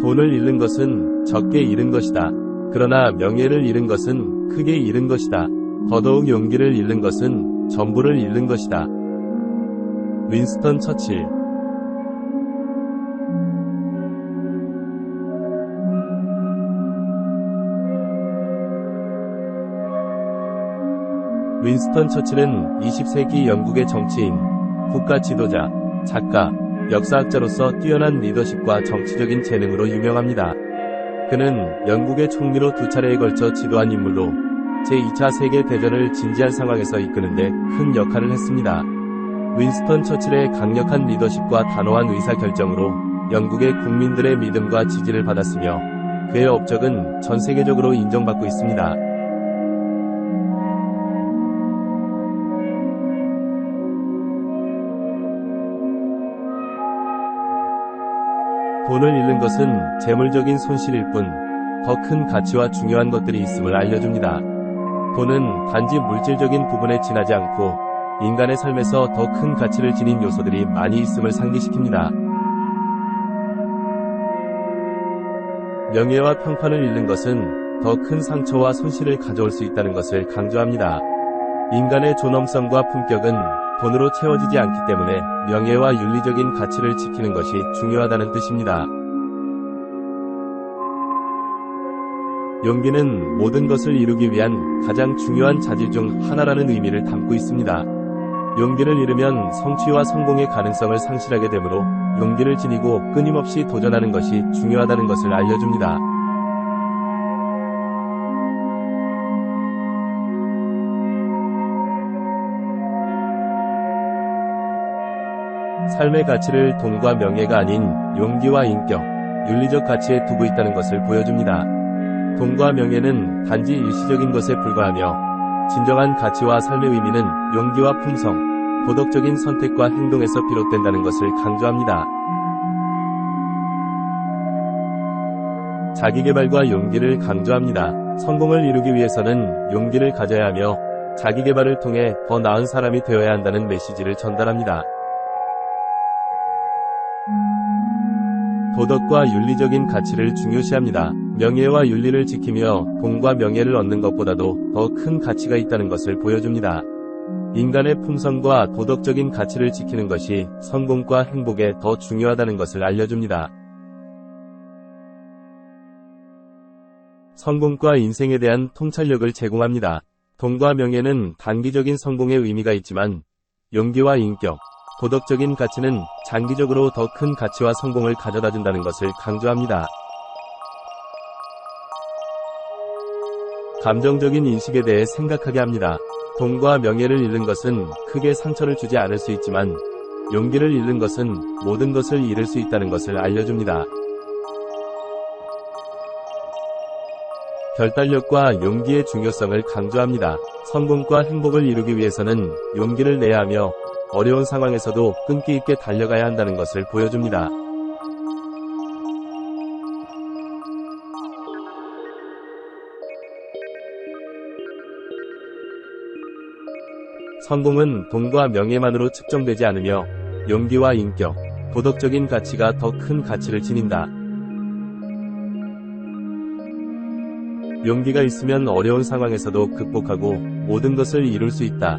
돈을 잃는 것은 적게 잃은 것이다. 그러나 명예를 잃은 것은 크게 잃은 것이다. 더더욱 용기를 잃는 것은 전부를 잃는 것이다. 윈스턴 처칠. 윈스턴 처칠은 20세기 영국의 정치인, 국가 지도자, 작가, 역사학자로서 뛰어난 리더십과 정치적인 재능으로 유명합니다. 그는 영국의 총리로 2차례에 걸쳐 지도한 인물로 제2차 세계대전을 진지한 상황에서 이끄는데 큰 역할을 했습니다. 윈스턴 처칠의 강력한 리더십과 단호한 의사결정으로 영국의 국민들의 믿음과 지지를 받았으며 그의 업적은 전 세계적으로 인정받고 있습니다. 돈을 잃는 것은 재물적인 손실일 뿐 더 큰 가치와 중요한 것들이 있음을 알려줍니다. 돈은 단지 물질적인 부분에 지나지 않고 인간의 삶에서 더 큰 가치를 지닌 요소들이 많이 있음을 상기시킵니다. 명예와 평판을 잃는 것은 더 큰 상처와 손실을 가져올 수 있다는 것을 강조합니다. 인간의 존엄성과 품격은 돈으로 채워지지 않기 때문에 명예와 윤리적인 가치를 지키는 것이 중요하다는 뜻입니다. 용기는 모든 것을 이루기 위한 가장 중요한 자질 중 하나라는 의미를 담고 있습니다. 용기를 잃으면 성취와 성공의 가능성을 상실하게 되므로 용기를 지니고 끊임없이 도전하는 것이 중요하다는 것을 알려줍니다. 삶의 가치를 돈과 명예가 아닌 용기와 인격, 윤리적 가치에 두고 있다는 것을 보여줍니다. 돈과 명예는 단지 일시적인 것에 불과하며 진정한 가치와 삶의 의미는 용기와 품성, 도덕적인 선택과 행동에서 비롯된다는 것을 강조합니다. 자기개발과 용기를 강조합니다. 성공을 이루기 위해서는 용기를 가져야 하며 자기개발을 통해 더 나은 사람이 되어야 한다는 메시지를 전달합니다. 도덕과 윤리적인 가치를 중요시합니다. 명예와 윤리를 지키며 돈과 명예를 얻는 것보다도 더 큰 가치가 있다는 것을 보여줍니다. 인간의 품성과 도덕적인 가치를 지키는 것이 성공과 행복에 더 중요하다는 것을 알려줍니다. 성공과 인생에 대한 통찰력을 제공합니다. 돈과 명예는 단기적인 성공의 의미가 있지만 용기와 인격, 도덕적인 가치는 장기적으로 더 큰 가치와 성공을 가져다 준다는 것을 강조합니다. 감정적인 인식에 대해 생각하게 합니다. 돈과 명예를 잃는 것은 크게 상처를 주지 않을 수 있지만 용기를 잃는 것은 모든 것을 잃을 수 있다는 것을 알려줍니다. 결단력과 용기의 중요성을 강조합니다. 성공과 행복을 이루기 위해서는 용기를 내야 하며 어려운 상황에서도 끈기 있게 달려가야 한다는 것을 보여줍니다. 성공은 돈과 명예만으로 측정되지 않으며 용기와 인격, 도덕적인 가치가 더 큰 가치를 지닌다. 용기가 있으면 어려운 상황에서도 극복하고 모든 것을 이룰 수 있다.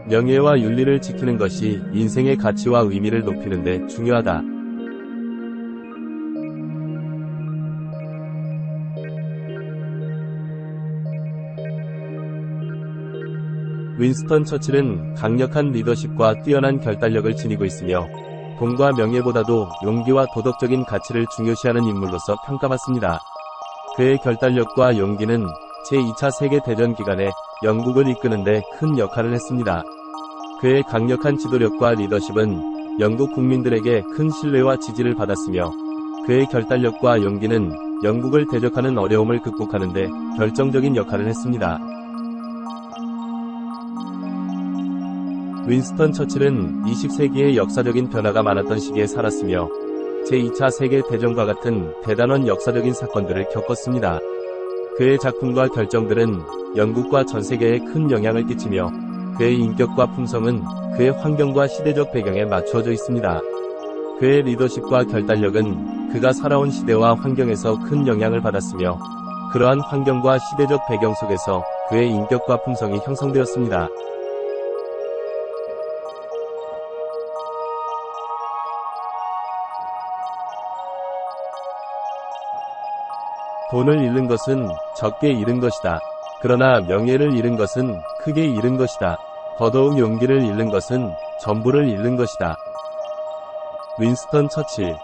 명예와 윤리를 지키는 것이 인생의 가치와 의미를 높이는 데 중요하다. 윈스턴 처칠은 강력한 리더십과 뛰어난 결단력을 지니고 있으며 돈과 명예보다도 용기와 도덕적인 가치를 중요시하는 인물로서 평가받습니다. 그의 결단력과 용기는 제2차 세계대전 기간에 영국을 이끄는 데 큰 역할을 했습니다. 그의 강력한 지도력과 리더십은 영국 국민들에게 큰 신뢰와 지지를 받았으며 그의 결단력과 용기는 영국을 대적하는 어려움을 극복하는 데 결정적인 역할을 했습니다. 윈스턴 처칠은 20세기의 역사적인 변화가 많았던 시기에 살았으며 제2차 세계대전과 같은 대단한 역사적인 사건들을 겪었습니다. 그의 작품과 결정들은 영국과 전 세계에 큰 영향을 끼치며 그의 인격과 품성은 그의 환경과 시대적 배경에 맞추어져 있습니다. 그의 리더십과 결단력은 그가 살아온 시대와 환경에서 큰 영향을 받았으며, 그러한 환경과 시대적 배경 속에서 그의 인격과 품성이 형성되었습니다. 돈을 잃는 것은 적게 잃은 것이다. 그러나 명예를 잃은 것은 크게 잃은 것이다. 더더욱 용기를 잃는 것은 전부를 잃는 것이다. 윈스턴 처칠